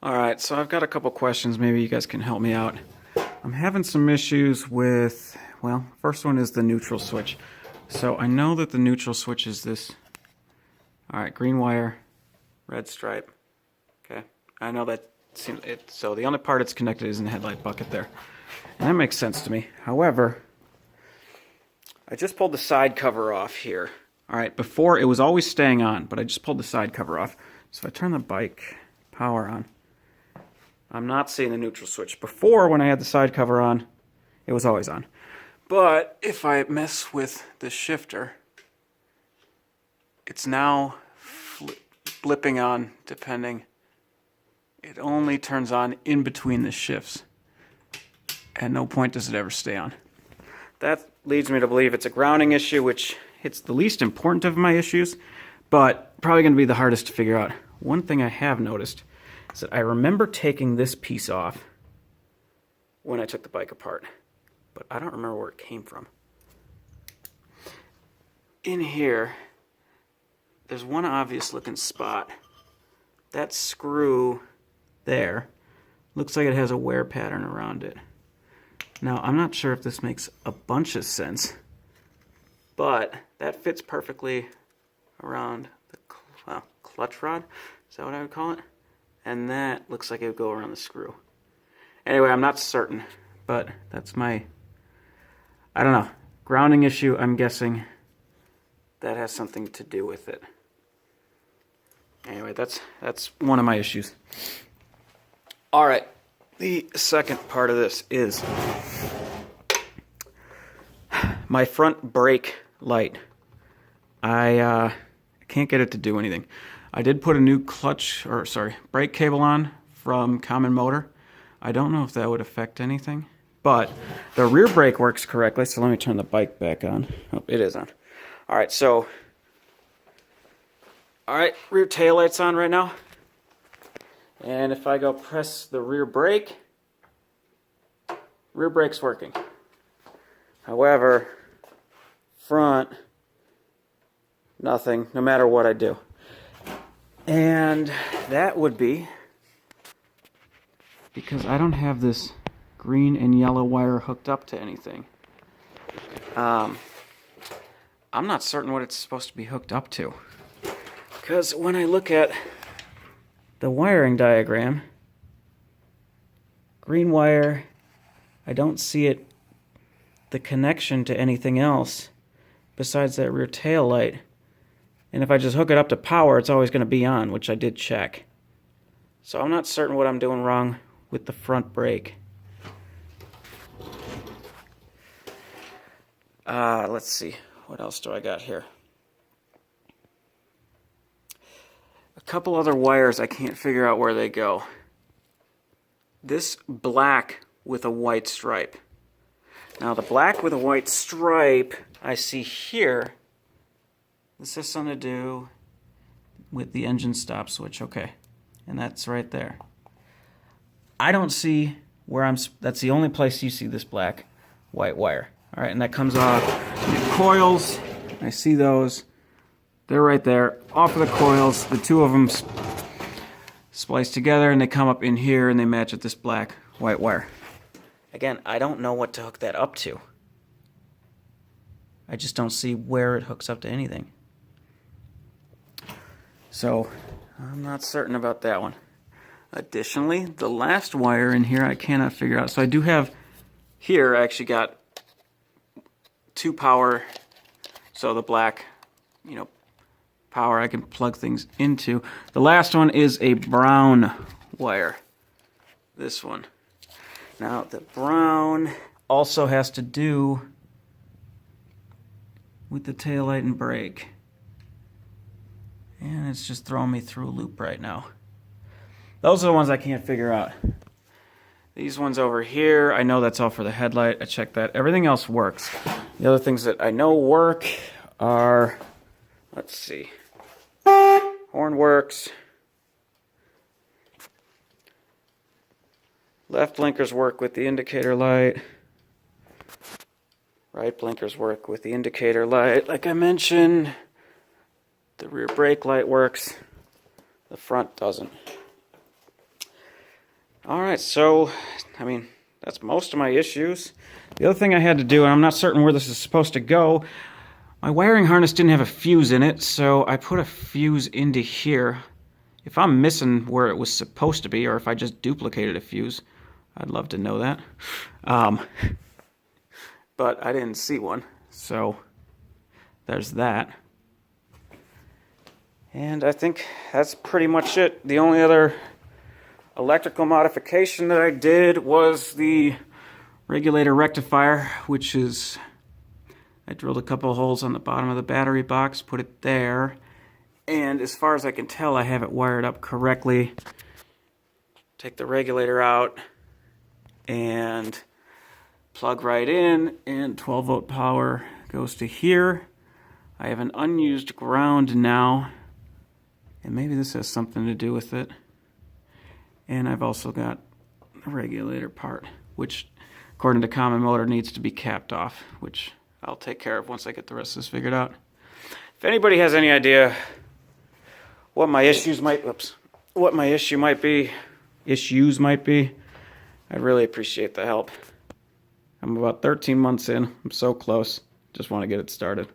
Alright, so I've got a couple questions. Maybe you guys can help me out. I'm having some issues with, well, first one is the neutral switch. So I know that the neutral switch is this. Alright, green wire, red stripe. Okay, I know that seems it. So the only part it's connected is in the headlight bucket there. And that makes sense to me. However, I just pulled the side cover off here. Alright, before it was always staying on, but I just pulled the side cover off. So if I turn the bike power on, I'm not seeing the neutral switch. Before, when I had the side cover on, it was always on. But if I mess with the shifter, it's now flipping on, depending. It only turns on in between the shifts. At no point does it ever stay on. That leads me to believe it's a grounding issue, which it's the least important of my issues, but probably going to be the hardest to figure out. One thing I have noticed is that I remember taking this piece off when I took the bike apart, but I don't remember where it came from. In here, there's one obvious looking spot. That screw there looks like it has a wear pattern around it. Now, I'm not sure if this makes a bunch of sense, but that fits perfectly around the clutch rod. Is that what I would call it? And that looks like it would go around the screw. Anyway, I'm not certain, but that's my, I don't know, grounding issue. I'm guessing that has something to do with it. Anyway, that's one of my issues. All right, the second part of this is my front brake light. I can't get it to do anything. I did put a new brake cable on from Common Motor. I don't know if that would affect anything, but the rear brake works correctly, so let me turn the bike back on. Oh, it is on. All right, rear tail light's on right now. And if I go press the rear brake's working. However, front, nothing, no matter what I do. And that would be because I don't have this green and yellow wire hooked up to anything. I'm not certain what it's supposed to be hooked up to. Because when I look at the wiring diagram, green wire, I don't see the connection to anything else besides that rear tail light. And if I just hook it up to power, it's always going to be on, which I did check. So I'm not certain what I'm doing wrong with the front brake. Let's see. What else do I got here? A couple other wires I can't figure out where they go. This black with a white stripe. Now the black with a white stripe I see here. This has something to do with the engine stop switch, okay. And that's right there. I don't see where that's the only place you see this black white wire. All right, and that comes off the coils. I see those. They're right there, off of the coils. The two of them splice together and they come up in here and they match with this black white wire. Again, I don't know what to hook that up to. I just don't see where it hooks up to anything. So, I'm not certain about that one. Additionally, the last wire in here I cannot figure out. So I do have, here I actually got two power, so the black, power I can plug things into. The last one is a brown wire. This one. Now, the brown also has to do with the taillight and brake. And it's just throwing me through a loop right now. Those are the ones I can't figure out. These ones over here, I know that's all for the headlight. I checked that. Everything else works. The other things that I know work are, let's see. Horn works. Left blinkers work with the indicator light. Right blinkers work with the indicator light. Like I mentioned, the rear brake light works. The front doesn't. Alright, so, I mean, that's most of my issues. The other thing I had to do, and I'm not certain where this is supposed to go, my wiring harness didn't have a fuse in it, so I put a fuse into here. If I'm missing where it was supposed to be, or if I just duplicated a fuse, I'd love to know that. But I didn't see one, so there's that. And I think that's pretty much it. The only other electrical modification that I did was the regulator rectifier, which is, I drilled a couple holes on the bottom of the battery box, put it there, and as far as I can tell, I have it wired up correctly. Take the regulator out and plug right in, and 12-volt power goes to here. I have an unused ground now, and maybe this has something to do with it. And I've also got the regulator part, which, according to Common Motor, needs to be capped off, which I'll take care of once I get the rest of this figured out. If anybody has any idea what my issues might be, I'd really appreciate the help. I'm about 13 months in. I'm so close. Just want to get it started.